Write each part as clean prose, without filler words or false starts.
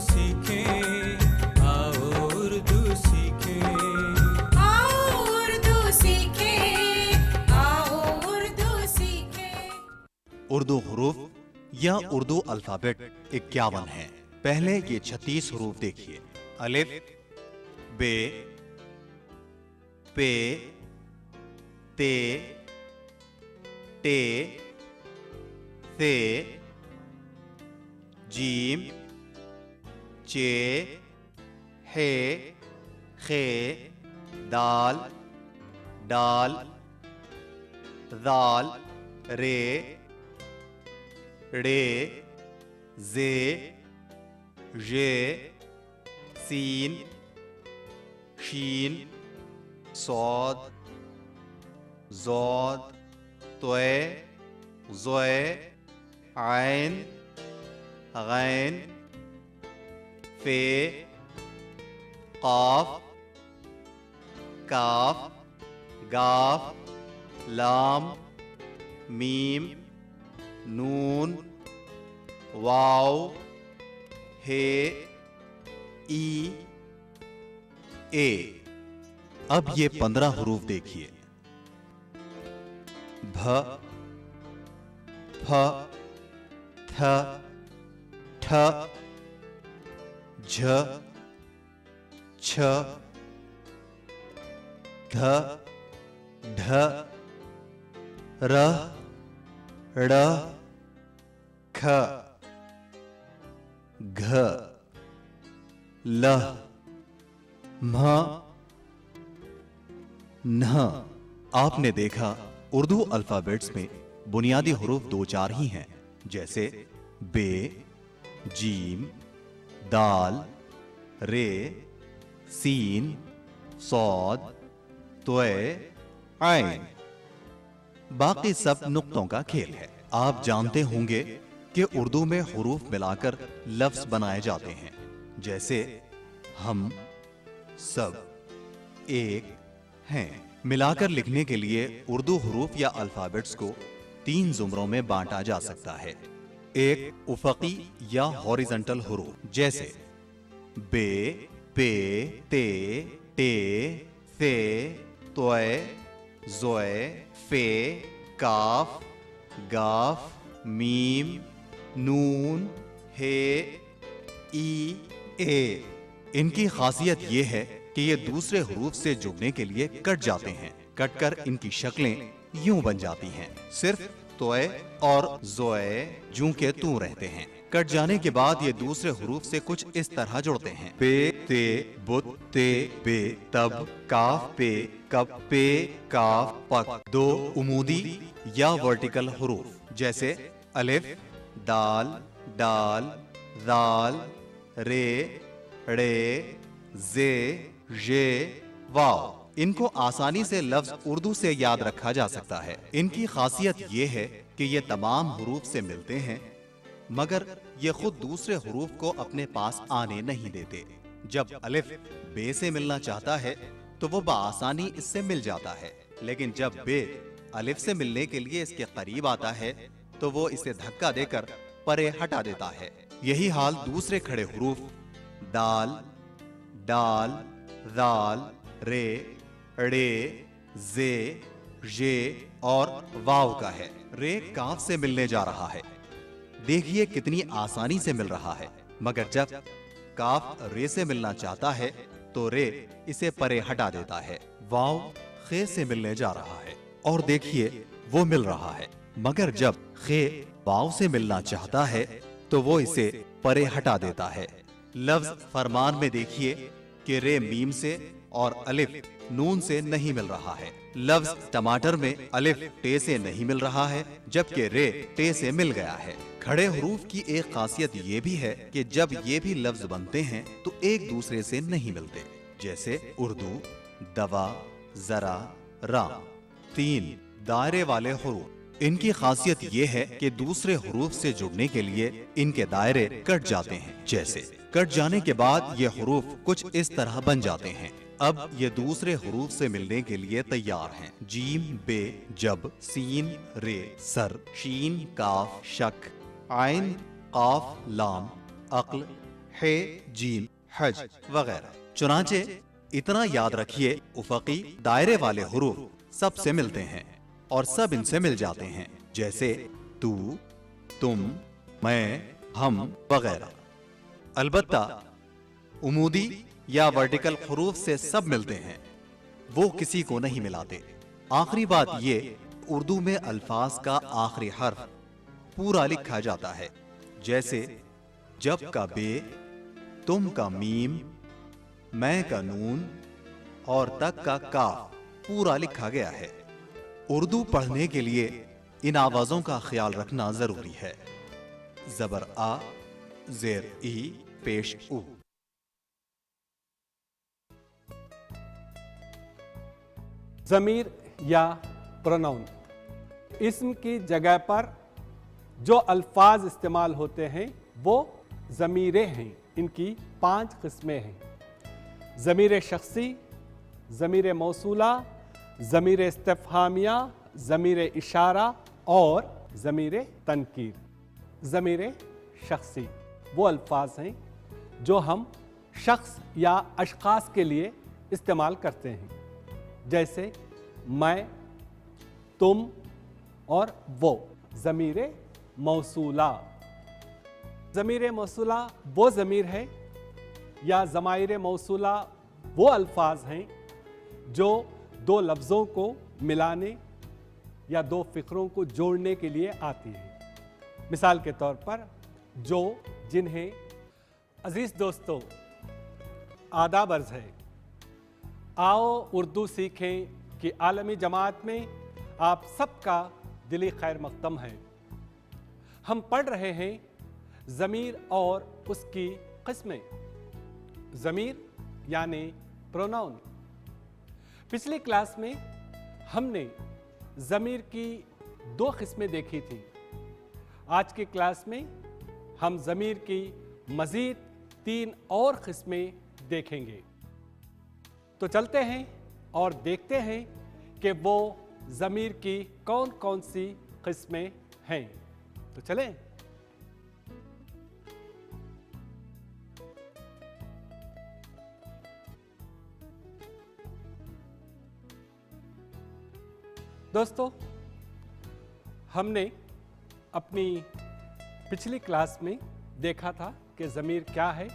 सीखें, आओ उर्दू सीखें। आओ उर्दू सीखें, आओ उर्दू सीखें। उर्दू हरूफ या उर्दू अल्फाबेट 51 है। पहले ये 36 हरूफ देखिए। अलिफ, बे, पे, ते, टे, से, जीम, चे, हे, खे, दाल, डाल, दाल, रे, रे, जे, जे, सीन, शीन, सौद, जौद, तोए, ज़ोए, आइन, गैन, फे, काफ, काफ, गाफ, लाम, मीम, नून, वाव, हे, ई, ए। अब ये 15 हरूफ देखिए। भ, फ, थ, ठ, झ, छ, ध, ढ, र, ड़, ख, घ, ल, म्ह, न्ह। आपने देखा उर्दू अल्फाबेट्स में बुनियादी हरूफ 2-4 ही हैं, जैसे बे, जीम, दाल, रे, सीन, सौद, तोए, आइन। बाकी सब नुक्तों का खेल है। आप जानते होंगे कि उर्दू में हरूफ मिलाकर लफ्ज बनाए जाते हैं, जैसे हम, सब, एक, हैं। मिलाकर लिखने के लिए उर्दू हरूफ या अल्फाबेट्स को 3 जुमरों में बांटा जा सकता है। एक उफकी या हॉरिजॉन्टल हरूफ, जैसे बे, पे, ते, टे, से, तोए, ज़ोए, फे, काफ, गाफ, मीम, नून, हे, ई, ए। इनकी खासियत यह है कि ये दूसरे हरूफ से जुड़ने के लिए कट जाते हैं। कटकर इनकी शक्लें यूं बन जाती हैं। सिर्फ तोए और ज़ोए जूं के तू रहते हैं। कट जाने के बाद ये दूसरे हरूफ से कुछ इस तरह जुड़ते हैं। पे, ते, बुत, ते, बे, तब, काफ, पे, कब, पे, काफ, पक। 2 उमूदी या वर्टिकल हरूफ, जैसे अलिफ, दाल, डाल, दाल, रे, रे, जे, जे, वाव। इनको आसानी से लफ्ज उर्दू से याद रखा जा सकता है। इनकी खासियत ये है कि ये तमाम हरूफ से मिलते हैं, मगर ये खुद दूसरे हरूफ को अपने पास आने नहीं देते। जब अलिफ बे से मिलना चाहता है तो वो बआसानी इससे मिल जाता है, लेकिन जब बे अलिफ से मिलने के लिए इसके करीब आता है तो वो इसे धक्का देकर परे हटा देता है। यही हाल दूसरे खड़े हरूफ दाल, डाल, दाल, रे, रे, जे, जे और वाव का है। रे काफ से मिलने जा रहा है। देखिए कितनी आसानी से मिल रहा है, मगर जब काफ रे से मिलना चाहता है तो रे इसे परे हटा देता है। वाव खे से मिलने जा रहा है और देखिए वो मिल रहा है, मगर जब खे वाव से मिलना चाहता है तो वो इसे परे हटा देता है। लफ्ज फरमान में देखिए कि रे मीम से और अलिफ नून से नहीं मिल रहा है। लफ्ज टमाटर में अलिफ टे से नहीं मिल रहा है, जबकि रे टे से मिल गया है। खड़े हरूफ की एक खासियत ये भी है कि जब ये भी लफ्ज बनते हैं तो एक दूसरे से नहीं मिलते, जैसे उर्दू, दवा, जरा, राम। 3 दायरे वाले हरूफ। इनकी खासियत ये है कि दूसरे हरूफ से जुड़ने के लिए इनके दायरे कट जाते हैं। जैसे कट जाने के बाद ये हरूफ कुछ इस तरह बन जाते हैं। अब ये दूसरे हरूफ से मिलने के लिए तैयार हैं। जीम, बे, जब, सीन, रे, सर, शीन, काफ, शक, आइन, काफ, लाम, अक्ल, हे जीम हज वगैरह। चुनांचे इतना याद रखिए, उफकी दायरे वाले हुरूफ सबसे मिलते हैं और सब इनसे मिल जाते हैं, जैसे तू, तुम, मैं, हम वगैरह। अलबत्ता उमूदी या वर्टिकल हुरूफ से सब मिलते हैं, वो किसी को नहीं मिलाते। आखिरी बात ये, उर्दू में अल्फाज का आखिरी हर्फ पूरा लिखा जाता है, जैसे जब का बे, तुम का मीम, मैं का नून और तक का काफ पूरा लिखा गया है। उर्दू पढ़ने के लिए इन आवाजों का ख्याल रखना जरूरी है। जबर आ, जेर ई, पेश उ। ज़मीर या प्रोनाउन, इस्म की जगह पर जो अल्फाज इस्तेमाल होते हैं वो ज़मीरें हैं। इनकी 5 किस्में हैं: ज़मीर शख्सी, ज़मीर मौसूला, ज़मीर इस्तिफ़हामिया, ज़मीर इशारा और ज़मीर तनकीर। ज़मीर शख्सी वो अल्फाज हैं जो हम शख्स या अशख़ास के लिए इस्तेमाल करते हैं, जैसे मैं, तुम और वो। ज़मीर मौसूला, ज़मीर मौसूला वो ज़मीर है या ज़माइर मौसूला वो अल्फाज हैं जो 2 लफ्ज़ों को मिलाने या 2 फ़िक्रों को जोड़ने के लिए आती हैं। मिसाल के तौर पर जो, जिन्हें। अज़ीज़ दोस्तों, आदाब अर्ज़ है, आओ उर्दू सीखें कि आलमी जमात में आप सबका दिली खैर मक़दम है। हम पढ़ रहे हैं ज़मीर और उसकी किस्में। ज़मीर यानी प्रोनाउन। पिछली क्लास में हमने ज़मीर की 2 किस्में देखी थी। आज की क्लास में हम ज़मीर की मज़ीद 3 और किस्में देखेंगे। तो चलते हैं और देखते हैं कि वो ज़मीर की कौन कौन सी किस्में हैं। तो चलें। दोस्तों, हमने अपनी पिछली क्लास में देखा था कि ज़मीर क्या है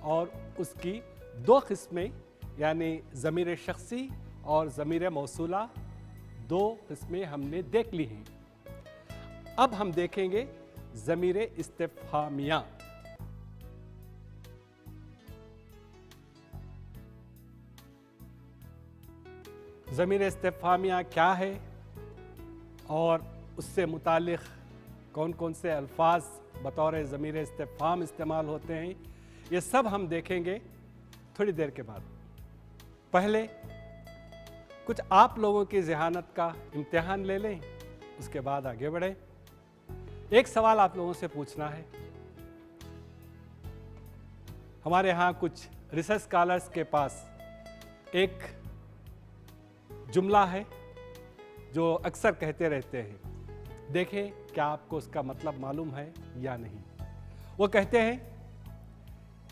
और उसकी 2 किस्में यानी ज़मीर शख्सी और ज़मीर मौसूला 2 किस्में हमने देख ली हैं। अब हम देखेंगे ज़मीर इस्तिफ़हामिया। ज़मीर इस्तिफ़हामिया क्या है और उससे मुतालिक कौन कौन से अल्फाज बतौर ज़मीर इस्तिफ़हाम इस्तेमाल होते हैं, ये सब हम देखेंगे थोड़ी देर के बाद। पहले कुछ आप लोगों की ज़हानत का इम्तिहान ले लें, उसके बाद आगे बढ़ें। एक सवाल आप लोगों से पूछना है। हमारे यहाँ कुछ रिसर्च स्कॉलर्स के पास एक जुमला है जो अक्सर कहते रहते हैं, देखें क्या आपको उसका मतलब मालूम है या नहीं। वो कहते हैं,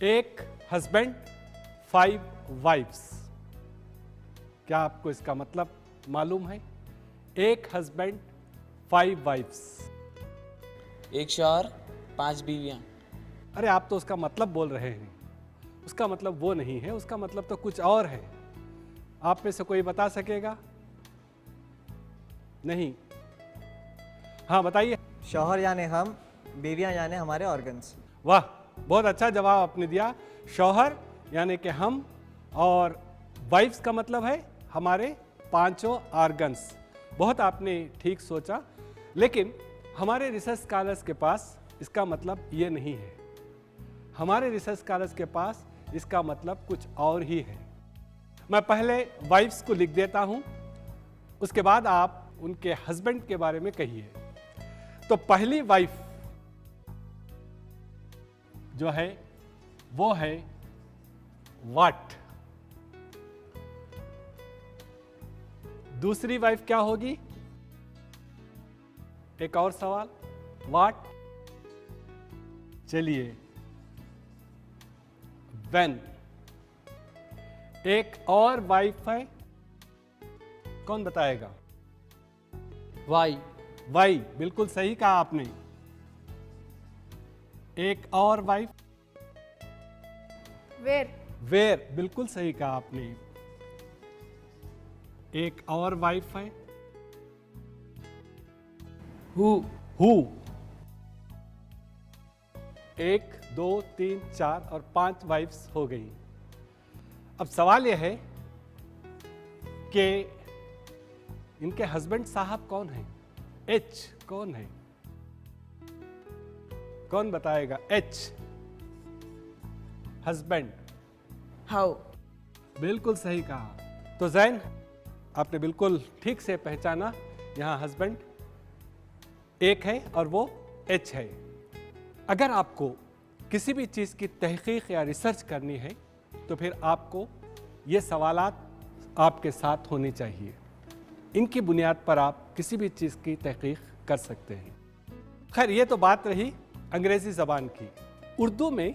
एक हस्बैंड 5 वाइफ्स। क्या आपको इसका मतलब मालूम है? एक हस्बैंड 5 वाइफ्स। एक शौहर 5 बीवियां। अरे आप तो उसका मतलब बोल रहे हैं, उसका मतलब वो नहीं है, उसका मतलब तो कुछ और है। आप में से कोई बता सकेगा? नहीं? हाँ बताइए। शौहर यानी हम, बीवियां यानी हमारे ऑर्गन्स। वाह, बहुत अच्छा जवाब आपने दिया। शौहर यानी कि हम और वाइफ्स का मतलब है हमारे 5 ऑर्गन्स। बहुत आपने ठीक सोचा, लेकिन हमारे रिसर्च स्कॉलर्स के पास इसका मतलब ये नहीं है। हमारे रिसर्च स्कॉलर्स के पास इसका मतलब कुछ और ही है। मैं पहले वाइफ्स को लिख देता हूं, उसके बाद आप उनके हस्बैंड के बारे में कहिए। तो पहली वाइफ जो है वो है व्हाट। दूसरी वाइफ क्या होगी? एक और सवाल, व्हाट। चलिए, व्हेन। एक और वाइफ है, कौन बताएगा? वाई। वाई, बिल्कुल सही कहा आपने। एक और वाइफ, वेर। वेर, बिल्कुल सही कहा आपने। एक और वाइफ है, हु। हु। 1 2 3 4 और 5 वाइफ्स हो गई। अब सवाल यह है कि इनके हस्बैंड साहब कौन है? एच कौन है? कौन बताएगा? H, husband. हाउ। बिल्कुल सही कहा। तो जैन, आपने बिल्कुल ठीक से पहचाना, यहां हस्बैंड एक है और वो एच है। अगर आपको किसी भी चीज़ की तहकीक या रिसर्च करनी है तो फिर आपको ये सवालात आपके साथ होनी चाहिए। इनकी बुनियाद पर आप किसी भी चीज़ की तहकीक कर सकते हैं। खैर, ये तो बात रही अंग्रेज़ी ज़बान की। उर्दू में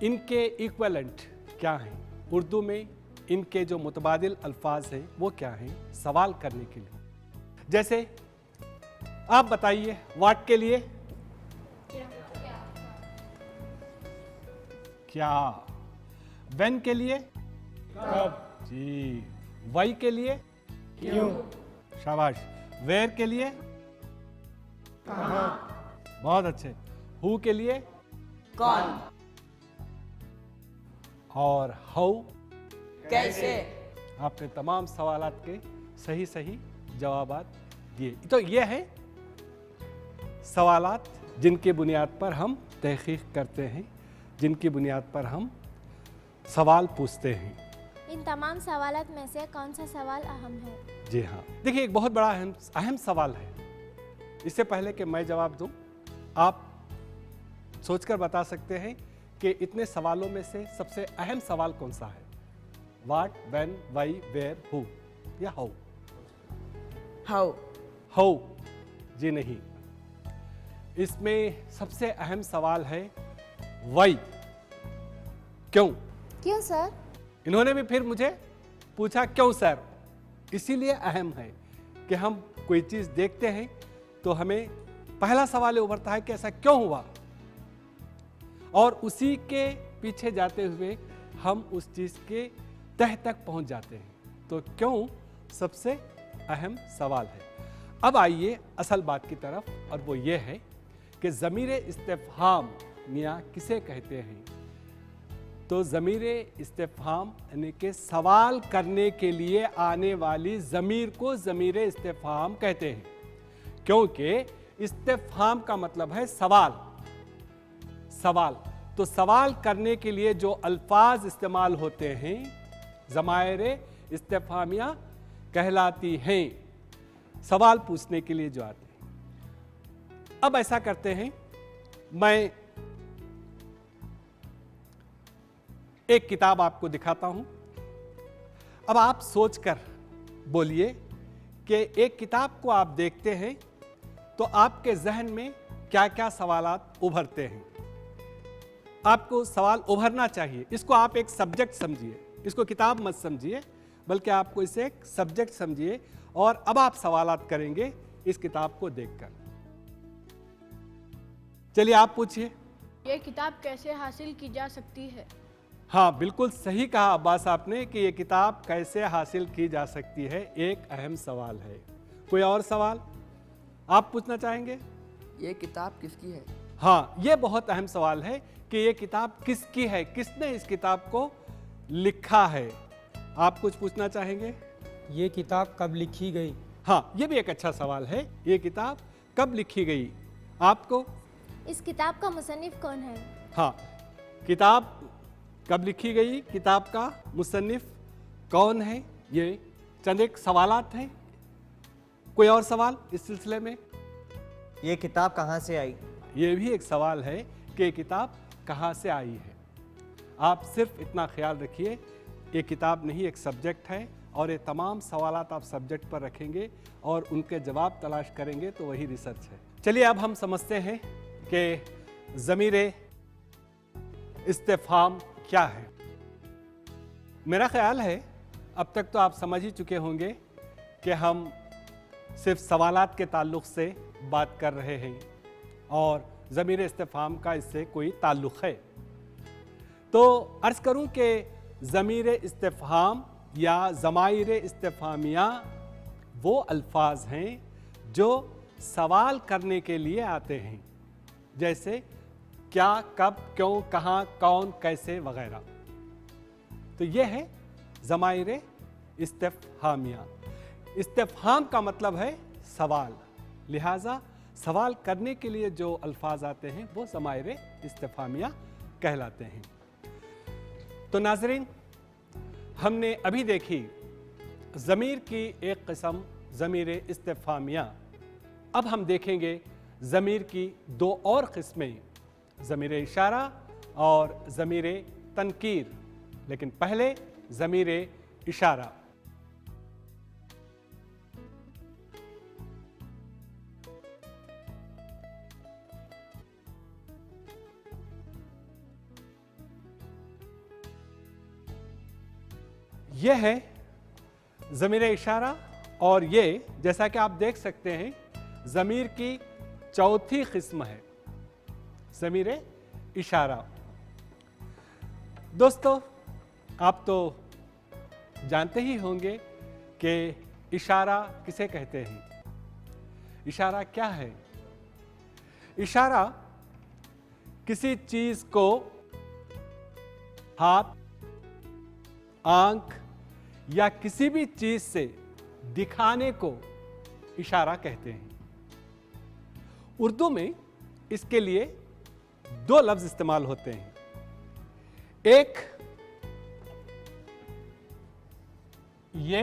इनके इक्वलेंट क्या हैं? उर्दू में इनके जो मुतबादिल अल्फाज हैं वो क्या हैं सवाल करने के लिए? जैसे आप बताइए, व्हाट के लिए क्या, व्हेन के लिए कब, जी, वाई के लिए क्यों, शाबाश, वेयर के लिए कहाँ, बहुत अच्छे, हु के लिए कौन, और हाउ कैसे। आपने तमाम सवालात के सही सही जवाबात दिए। तो ये है सवालात जिनकी बुनियाद पर हम तहकीक करते हैं, जिनकी बुनियाद पर हम सवाल पूछते हैं। इन तमाम सवालात में से कौन सा सवाल अहम है? जी हाँ, देखिए, एक बहुत बड़ा अहम सवाल है। इससे पहले कि मैं जवाब दूं, आप सोचकर बता सकते हैं कि इतने सवालों में से सबसे अहम सवाल कौन सा है? What, when, why, where, who या हाउ? हाउ। हाउ, जी नहीं। इसमें सबसे अहम सवाल है व्हाई, क्यों। क्यों सर? इन्होंने भी फिर मुझे पूछा क्यों सर। इसीलिए अहम है कि हम कोई चीज़ देखते हैं तो हमें पहला सवाल उभरता है कि ऐसा क्यों हुआ, और उसी के पीछे जाते हुए हम उस चीज़ के तह तक पहुंच जाते हैं। तो क्यों सबसे अहम सवाल है। अब आइए असल बात की तरफ, और वो ये है कि ज़मीरे इस्तिफ़हाम मियाँ किसे कहते हैं? तो ज़मीरे इस्तिफ़हाम यानी कि सवाल करने के लिए आने वाली ज़मीर को ज़मीरे इस्तिफ़हाम कहते हैं, क्योंकि इस्तिफ़हाम का मतलब है सवाल। सवाल, तो सवाल करने के लिए जो अल्फाज इस्तेमाल होते हैं ज़माइरे इस्तिफ़हामिया कहलाती हैं, सवाल पूछने के लिए जो आते हैं। अब ऐसा करते हैं, मैं एक किताब आपको दिखाता हूं। अब आप सोचकर बोलिए कि एक किताब को आप देखते हैं तो आपके जहन में क्या क्या सवालात उभरते हैं। आपको सवाल उभरना चाहिए। इसको आप एक सब्जेक्ट समझिए, इसको किताब मत समझिए, बल्कि आपको इसे एक सब्जेक्ट समझिए। और अब आप सवालात करेंगे इस किताब को देखकर। चलिए आप पूछिए। ये किताब कैसे हासिल की जा सकती है? हाँ, बिल्कुल सही कहा अब्बास आपने कि ये किताब कैसे हासिल की जा सकती है, एक अहम सवाल है। कोई और सवाल आप पूछना चाहेंगे? ये किताब किसकी है? हाँ, ये बहुत अहम सवाल है कि ये किताब किसकी है, किसने इस किताब को लिखा है। आप कुछ पूछना चाहेंगे? ये किताब कब लिखी गई? हाँ, ये भी एक अच्छा सवाल है। ये किताब कब लिखी गई? आपको? इस किताब का मुसन्निफ कौन है? हाँ, किताब कब लिखी गई, किताब का मुसन्निफ कौन है, ये चंद एक सवालात हैं। कोई और सवाल इस सिलसिले में? ये किताब कहाँ से आई? ये भी एक सवाल है कि किताब कहाँ से आई है। आप सिर्फ इतना ख्याल रखिए, ये किताब नहीं, एक सब्जेक्ट है, और ये तमाम सवालात आप सब्जेक्ट पर रखेंगे और उनके जवाब तलाश करेंगे तो वही रिसर्च है। चलिए अब हम समझते हैं कि ज़मीरे इस्तिफ़हाम क्या है। मेरा ख्याल है अब तक तो आप समझ ही चुके होंगे कि हम सिर्फ सवालात के ताल्लुक़ से बात कर रहे हैं और ज़मीर इस्तिफ़हाम का इससे कोई ताल्लुक़ है। तो अर्ज़ करूं कि ज़मीर इस्तिफ़हाम या ज़माइर इस्तिफ़हामिया वो अल्फाज हैं जो सवाल करने के लिए आते हैं, जैसे क्या, कब, क्यों, कहाँ, कौन, कैसे वगैरह। तो ये है ज़माइर इस्तिफ़हामिया। इस्तिफ़हाम का मतलब है सवाल, लिहाजा सवाल करने के लिए जो अल्फाज आते हैं वो ज़माइर इस्तिफ़हामिया कहलाते हैं। तो नाज़रीन, हमने अभी देखी ज़मीर की एक किस्म ज़मीर इस्तिफ़हामिया। अब हम देखेंगे ज़मीर की दो और किस्में, ज़मीर इशारा और ज़मीर तनकीर। लेकिन पहले ज़मीर इशारा। यह है ज़मीर इशारा और ये, जैसा कि आप देख सकते हैं, ज़मीर की चौथी किस्म है, ज़मीर इशारा। दोस्तों, आप तो जानते ही होंगे कि इशारा किसे कहते हैं। इशारा क्या है? इशारा किसी चीज़ को हाथ, आंख या किसी भी चीज़ से दिखाने को इशारा कहते हैं। उर्दू में इसके लिए दो लफ्ज़ इस्तेमाल होते हैं, एक ये,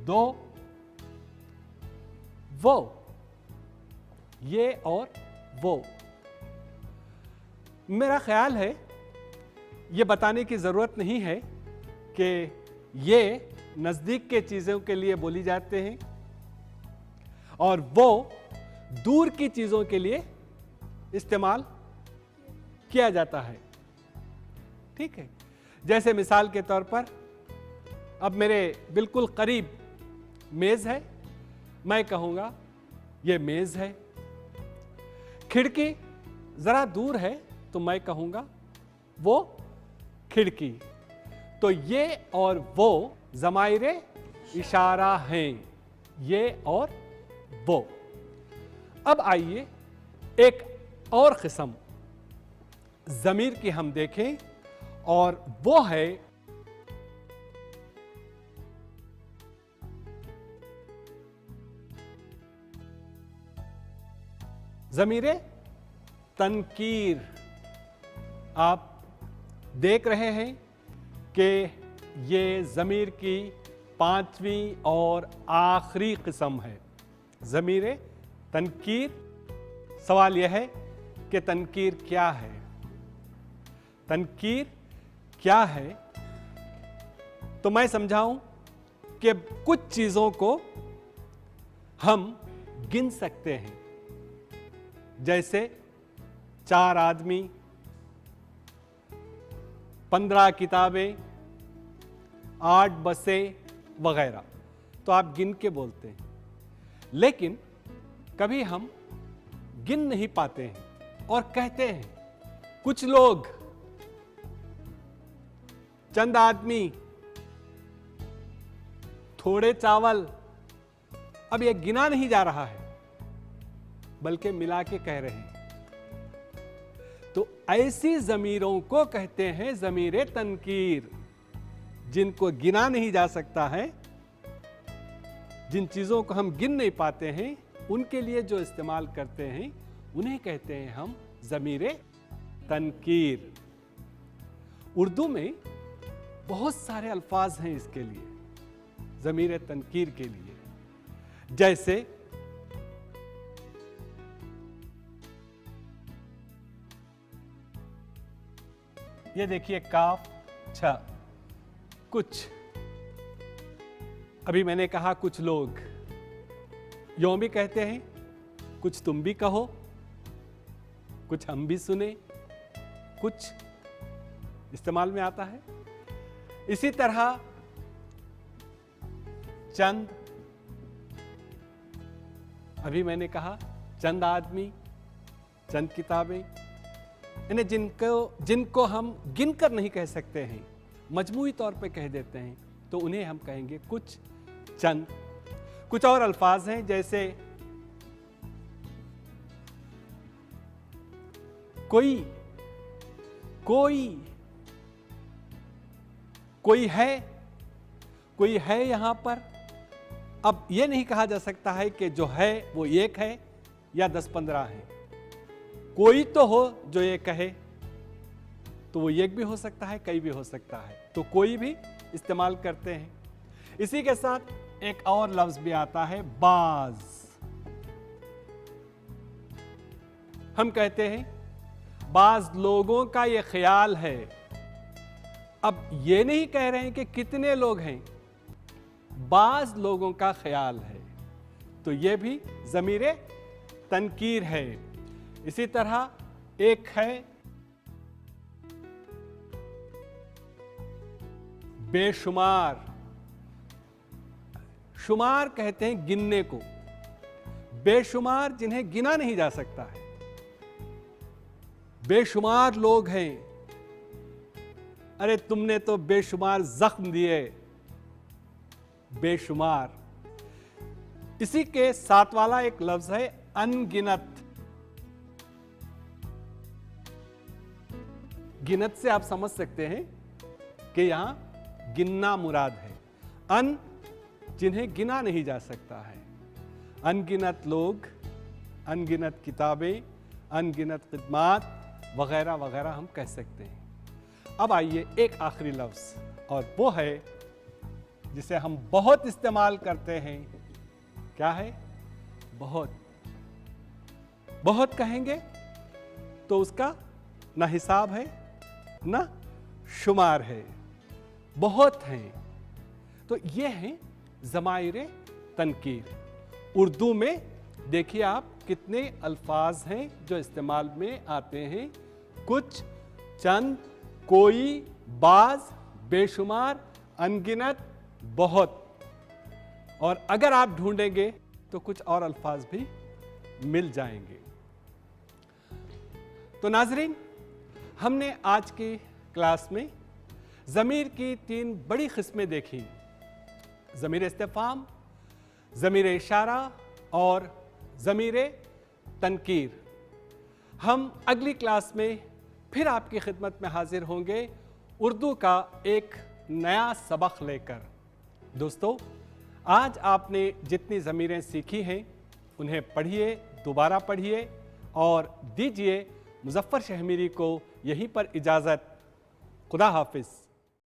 दो वो, ये और वो। मेरा ख्याल है ये बताने की ज़रूरत नहीं है कि ये नज़दीक के चीज़ों के लिए बोली जाते हैं और वो दूर की चीज़ों के लिए इस्तेमाल किया जाता है। ठीक है, जैसे मिसाल के तौर पर अब मेरे बिल्कुल करीब मेज़ है, मैं कहूँगा ये मेज़ है। खिड़की ज़रा दूर है तो मैं कहूँगा वो खिड़की। तो ये और वो ज़माइर इशारा हैं, ये और वो। अब आइए एक और किस्म ज़मीर की हम देखें और वो है ज़मीर तनकीर। आप देख रहे हैं कि ये ज़मीर की पांचवी और आखिरी किस्म है, ज़मीर तनकीर। सवाल यह है कि तनकीर क्या है? तनकीर क्या है? तो मैं समझाऊं कि कुछ चीज़ों को हम गिन सकते हैं, जैसे 4 आदमी, 15 किताबें, 8 बसें वगैरह। तो आप गिन के बोलते हैं, लेकिन कभी हम गिन नहीं पाते हैं और कहते हैं कुछ लोग, चंद आदमी, थोड़े चावल। अब यह गिना नहीं जा रहा है बल्कि मिला के कह रहे हैं। तो ऐसी ज़मीरों को कहते हैं ज़मीर तनकीर, जिनको गिना नहीं जा सकता है, जिन चीज़ों को हम गिन नहीं पाते हैं, उनके लिए जो इस्तेमाल करते हैं उन्हें कहते हैं हम ज़मीर तनकीर। उर्दू में बहुत सारे अल्फाज हैं इसके लिए, ज़मीर तनकीर के लिए, जैसे ये देखिए काफ छ, कुछ। अभी मैंने कहा कुछ लोग, यूं भी कहते हैं, कुछ तुम भी कहो, कुछ हम भी सुने, कुछ इस्तेमाल में आता है। इसी तरह चंद, अभी मैंने कहा चंद आदमी, चंद किताबें, इन्हें जिनको हम गिनकर नहीं कह सकते हैं, मजमूई तौर पे कह देते हैं, तो उन्हें हम कहेंगे कुछ चंद। कुछ और अल्फाज हैं जैसे कोई, कोई है यहां पर। अब यह नहीं कहा जा सकता है कि जो है वो एक है या 10-15 है। कोई तो हो जो ये कहे, तो वो एक भी हो सकता है, कई भी हो सकता है, तो कोई भी इस्तेमाल करते हैं। इसी के साथ एक और लफ्ज भी आता है बाज। हम कहते हैं बाज लोगों का ये ख्याल है। अब ये नहीं कह रहे हैं कि कितने लोग हैं, बाज लोगों का ख्याल है, तो ये भी ज़मीरे तनकीर है। इसी तरह एक है बेशुमार। शुमार कहते हैं गिनने को, बेशुमार जिन्हें गिना नहीं जा सकता है। बेशुमार लोग हैं, अरे तुमने तो बेशुमार जख्म दिए, बेशुमार। इसी के साथ वाला एक लफ्ज है अनगिनत। गिनत से आप समझ सकते हैं कि यहां गिनना मुराद है। अन जिन्हें गिना नहीं जा सकता है। अनगिनत लोग, अनगिनत किताबें, अनगिनत खिदमात वगैरह वगैरह हम कह सकते हैं। अब आइए एक आखिरी लफ्ज, और वो है जिसे हम बहुत इस्तेमाल करते हैं। क्या है? बहुत। बहुत कहेंगे तो उसका ना हिसाब है ना शुमार है, बहुत हैं। तो ये हैं ज़माइर तनकीर। उर्दू में देखिए आप कितने अल्फाज हैं जो इस्तेमाल में आते हैं। कुछ, चंद, कोई, बाज, बेशुमार, अनगिनत, बहुत। और अगर आप ढूंढेंगे तो कुछ और अल्फाज भी मिल जाएंगे। तो नाजरीन, हमने आज की क्लास में ज़मीर की 3 बड़ी किस्में देखी। ज़मीर इस्तिफ़हाम, ज़मीर इशारा और ज़मीर तनकीर। हम अगली क्लास में फिर आपकी खिदमत में हाजिर होंगे उर्दू का एक नया सबक लेकर। दोस्तों, आज आपने जितनी ज़मीरें सीखी हैं उन्हें पढ़िए, दोबारा पढ़िए और दीजिए मुज़फ़्फ़र शहमीरी को यहीं पर इजाज़त। खुदा हाफिज़।